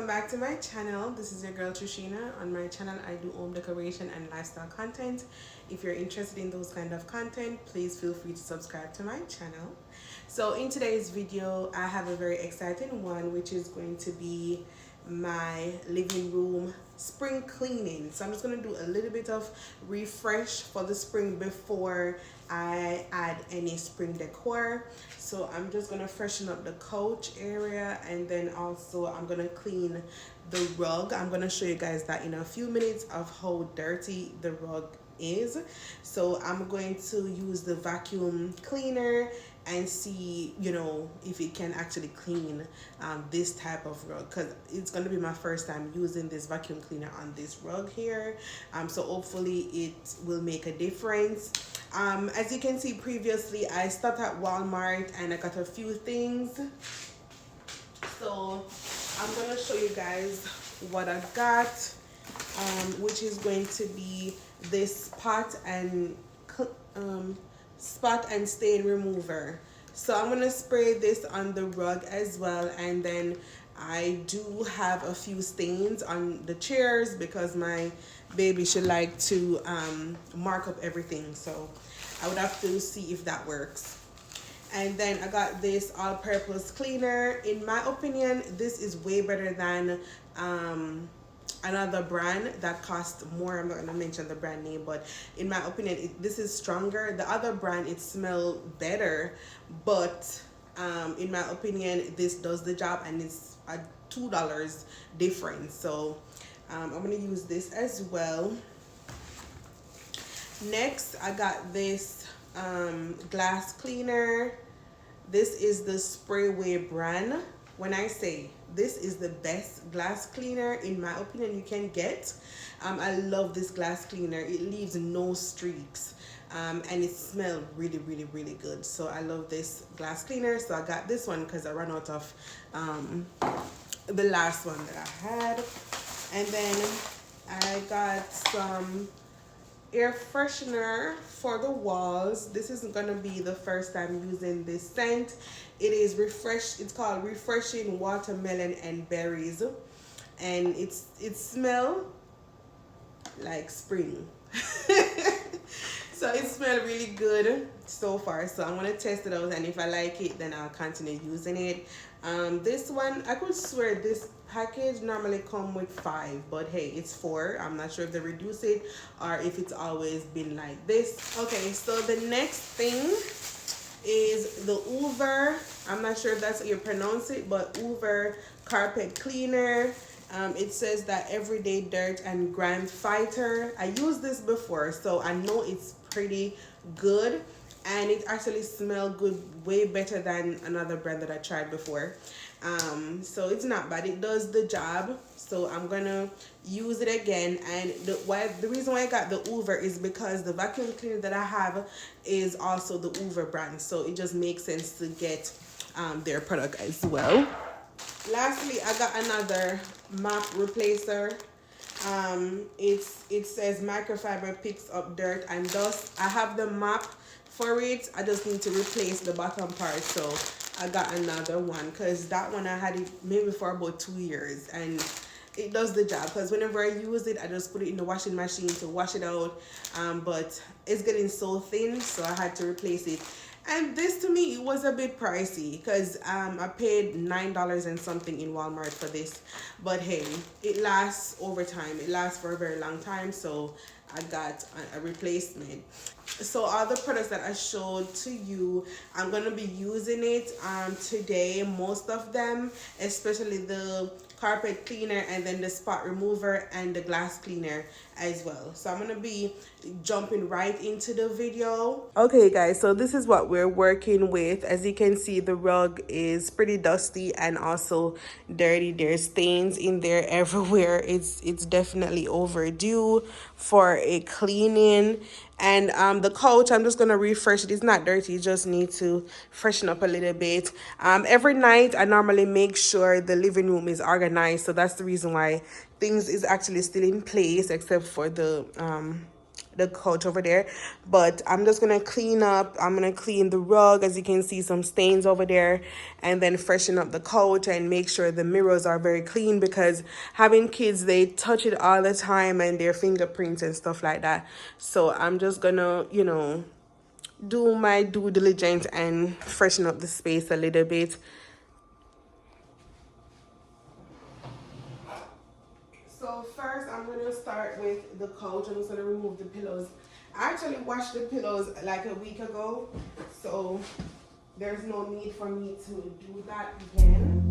back to my channel. This is your girl Trishina. On my channel I do home decoration and lifestyle content. If you're interested in those kind of content, please feel free to subscribe to my channel. So in today's video I have a very exciting one, which is going to be my living room spring cleaning. So I'm just going to do a little bit of refresh for the spring before I add any spring decor. So I'm just going to freshen up the couch area, and then also I'm going to clean the rug. I'm going to show you guys that in a few minutes of how dirty the rug is. So I'm going to use the vacuum cleaner and see, you know, if it can actually clean this type of rug, because it's going to be my first time using this vacuum cleaner on this rug here. So hopefully it will make a difference. As you can see previously, I stopped at Walmart and I got a few things. So I'm going to show you guys what I got, which is going to be this spot and stain remover. So I'm gonna spray this on the rug as well, and then I do have a few stains on the chairs because my baby should like to mark up everything, so I would have to see if that works. And then I got this all-purpose cleaner. In my opinion, this is way better than another brand that costs more. I'm not gonna mention the brand name, but in my opinion this is stronger. The other brand, it smells better, but in my opinion this does the job, and it's a $2 difference. So I'm gonna use this as well. Next I got this glass cleaner. This is the Sprayway brand. When I say this is the best glass cleaner in my opinion you can get, I love this glass cleaner. It leaves no streaks, and it smells really good. So I love this glass cleaner. So I got this one because I ran out of the last one that I had. And then I got some air freshener for the walls. This isn't gonna be the first time using this scent. It is it's called Refreshing Watermelon and Berries, and it smells like spring. So it smells really good so far. So I'm gonna test it out, and if I like it then I'll continue using it. This one, I could swear this package normally come with 5, but hey, it's 4. I'm not sure if they reduce it or if it's always been like this. Okay, so the next thing is the Hoover. I'm not sure if that's how you pronounce it, but Hoover carpet cleaner. It says that everyday dirt and grime fighter. I used this before, so I know it's pretty good, and it actually smells good, way better than another brand that I tried before. So it's not bad, it does the job. So I'm gonna use it again. And the reason why I got the Hoover is because the vacuum cleaner that I have is also the Hoover brand, so it just makes sense to get their product as well. Lastly, I got another mop replacer. It says microfiber picks up dirt and dust. I have the mop for it, I just need to replace the bottom part. So I got another one because that one I had it maybe for about 2 years, and it does the job. Because whenever I use it, I just put it in the washing machine to wash it out, but it's getting so thin, so I had to replace it. And this, to me, it was a bit pricey because I paid $9 and something in Walmart for this. But hey, it lasts over time. It lasts for a very long time, so I got a replacement. So all the products that I showed to you, I'm gonna be using it today, most of them, especially the carpet cleaner and then the spot remover and the glass cleaner as well. So I'm gonna be jumping right into the video. Okay guys, so this is what we're working with. As you can see, the rug is pretty dusty and also dirty. There's stains in there everywhere. It's definitely overdue for a cleaning. And the couch, I'm just gonna refresh it. It's not dirty, you just need to freshen up a little bit. Every night I normally make sure the living room is organized, so that's the reason why things is actually still in place, except for the the couch over there. But I'm just gonna clean up. I'm gonna clean the rug, as you can see some stains over there, and then freshen up the couch and make sure the mirrors are very clean, because having kids, they touch it all the time and their fingerprints and stuff like that. So I'm just gonna, you know, do my due diligence and freshen up the space a little bit. So first I'm going to start with the couch. I'm just going to remove the pillows. I actually washed the pillows like a week ago, so there's no need for me to do that again.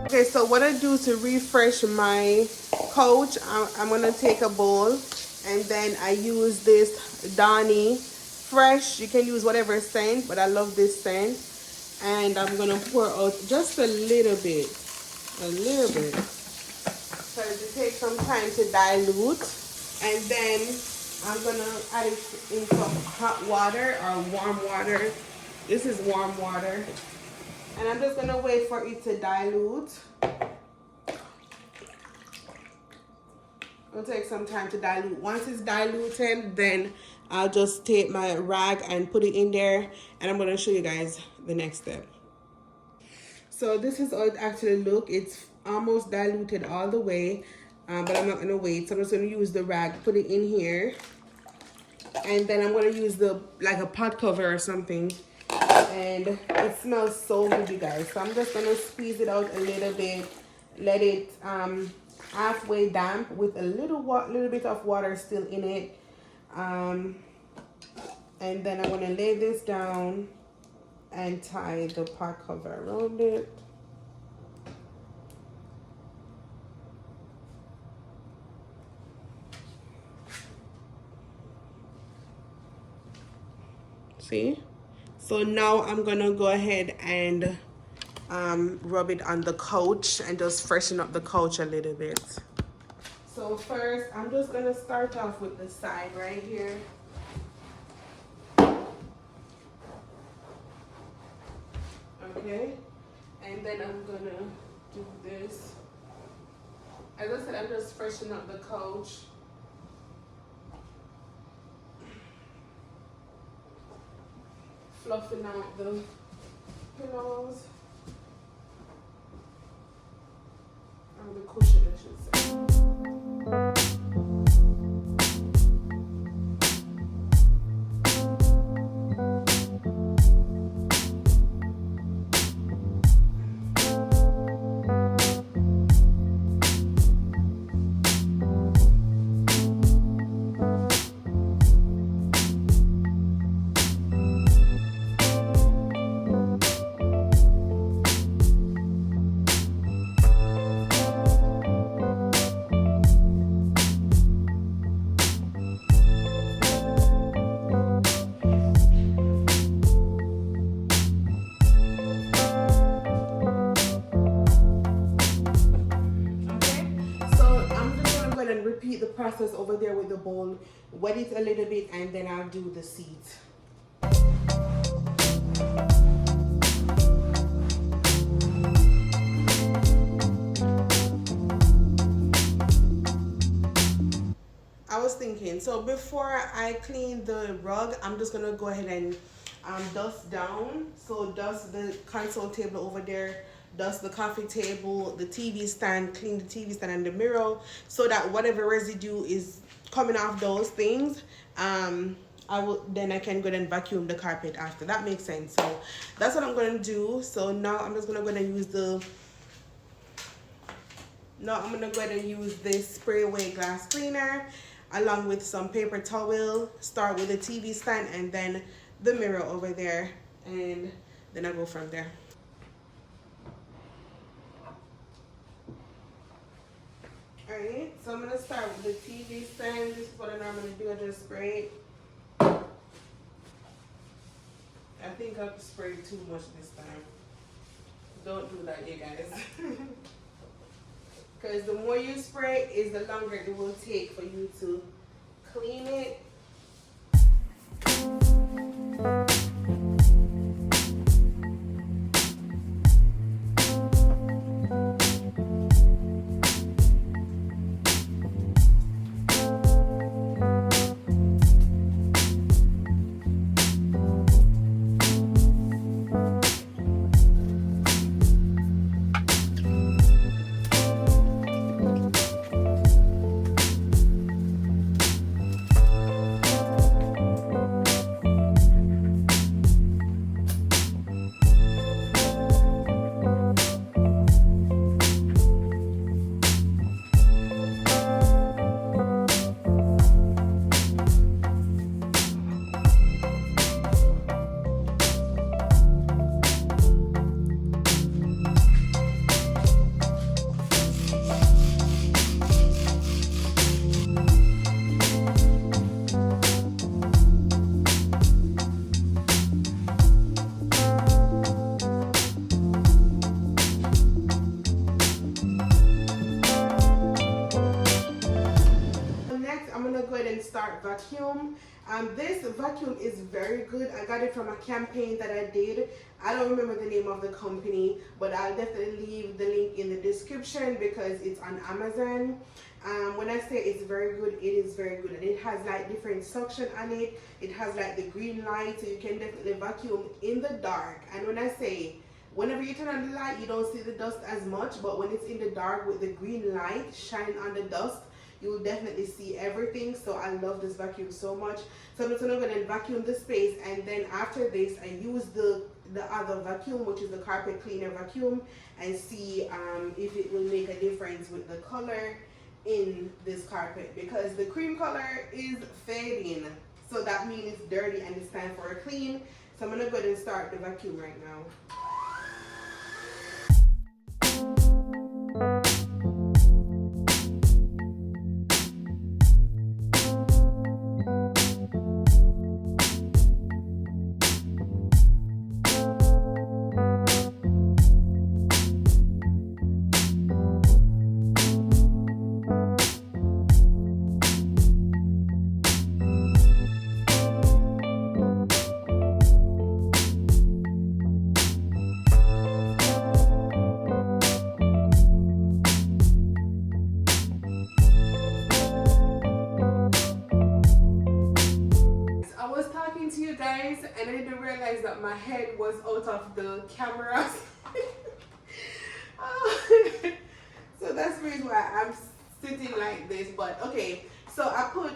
Okay, so what I do to refresh my couch, I'm gonna take a bowl, and then I use this Donny Fresh. You can use whatever scent, but I love this scent. And I'm gonna pour out just a little bit, because it takes some time to dilute. And then I'm gonna add it in some hot water or warm water. This is warm water. And I'm just gonna wait for it to dilute. It'll take some time to dilute. Once it's diluted, then I'll just take my rag and put it in there, and I'm gonna show you guys the next step. So this is how it actually look. It's almost diluted all the way, but I'm not gonna wait. So I'm just gonna use the rag, put it in here, and then I'm gonna use like a pot cover or something. And it smells so good, you guys. So I'm just gonna squeeze it out a little bit, let it halfway damp with a little bit of water still in it, and then I'm gonna lay this down and tie the pot cover around it. See? So now I'm gonna go ahead and rub it on the couch and just freshen up the couch a little bit. So first, I'm just gonna start off with the side right here. Okay, and then I'm gonna do this. As I said, I'm just freshening up the couch. Fluffing out the pillows. Or the cushion, I should say. Repeat the process over there with the bowl, wet it a little bit, and then I'll do the seeds. I was thinking, so before I clean the rug, I'm just gonna go ahead and dust down. So dust the console table over there, dust the coffee table, the TV stand, clean the TV stand and the mirror, so that whatever residue is coming off those things, then I can go and vacuum the carpet after. That makes sense. So that's what I'm gonna do. So now I'm just gonna go and use this spray away glass cleaner along with some paper towel. Start with the TV stand and then the mirror over there, and then I go from there. Alright, so I'm gonna start with the TV stand. This is what I normally do. I just spray it. I think I've sprayed too much this time. Don't do that, you guys. Because the more you spray is the longer it will take for you to clean it. Start vacuum. This vacuum is very good. I got it from a campaign that I did. I don't remember the name of the company, but I'll definitely leave the link in the description because it's on Amazon. When I say it's very good, it is very good. And it has like different suction on it. It has like the green light, so you can definitely vacuum in the dark. And when I say whenever you turn on the light, you don't see the dust as much, but when it's in the dark with the green light shining on the dust, you will definitely see everything. So I love this vacuum so much. So I'm just gonna go ahead and vacuum the space, and then after this I use the other vacuum, which is the carpet cleaner vacuum, and see if it will make a difference with the color in this carpet, because the cream color is fading, so that means it's dirty and it's time for a clean. So I'm gonna go ahead and start the vacuum right now. To you guys, and I didn't realize that my head was out of the camera. So that's the reason why I'm sitting like this. But okay, so I put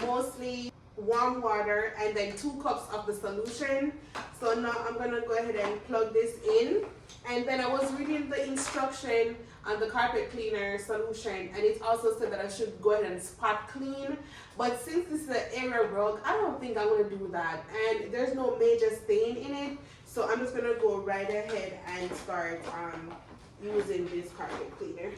mostly warm water and then 2 cups of the solution. So now I'm gonna go ahead and plug this in. And then I was reading the instruction on the carpet cleaner solution, and it also said that I should go ahead and spot clean. But since this is an area rug, I don't think I'm gonna do that, and there's no major stain in it, so I'm just gonna go right ahead and start using this carpet cleaner.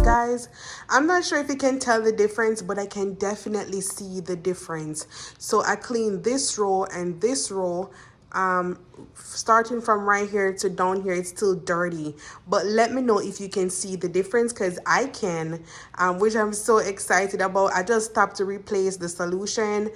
Guys, I'm not sure if you can tell the difference, but I can definitely see the difference. So I cleaned this row and this row, starting from right here to down here, it's still dirty. But let me know if you can see the difference, because I can, which I'm so excited about. I just stopped to replace the solution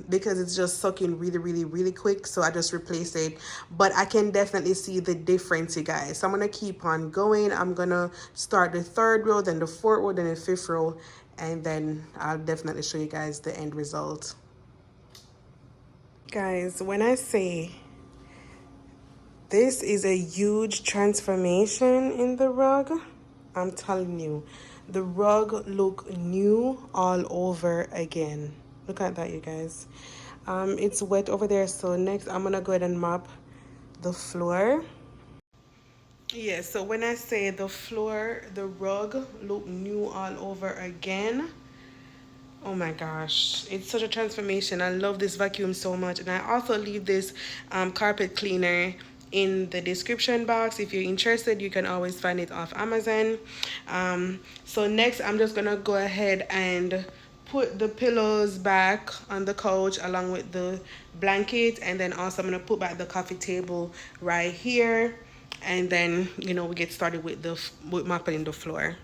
because it's just sucking really quick, so I just replaced it. But I can definitely see the difference, you guys. So I'm gonna keep on going. I'm gonna start the 3rd row, then the 4th row, then the 5th row, and then I'll definitely show you guys the end result. Guys, when I say this is a huge transformation in the rug, I'm telling you, the rug look new all over again. Look at that, you guys. It's wet over there, so next I'm gonna go ahead and mop the floor. Yeah, so when I say the floor, the rug look new all over again. Oh my gosh, it's such a transformation. I love this vacuum so much. And I also leave this carpet cleaner in the description box. If you're interested, you can always find it off Amazon. So next, I'm just gonna go ahead and put the pillows back on the couch along with the blanket, and then also I'm gonna put back the coffee table right here, and then we get started with mopping the floor.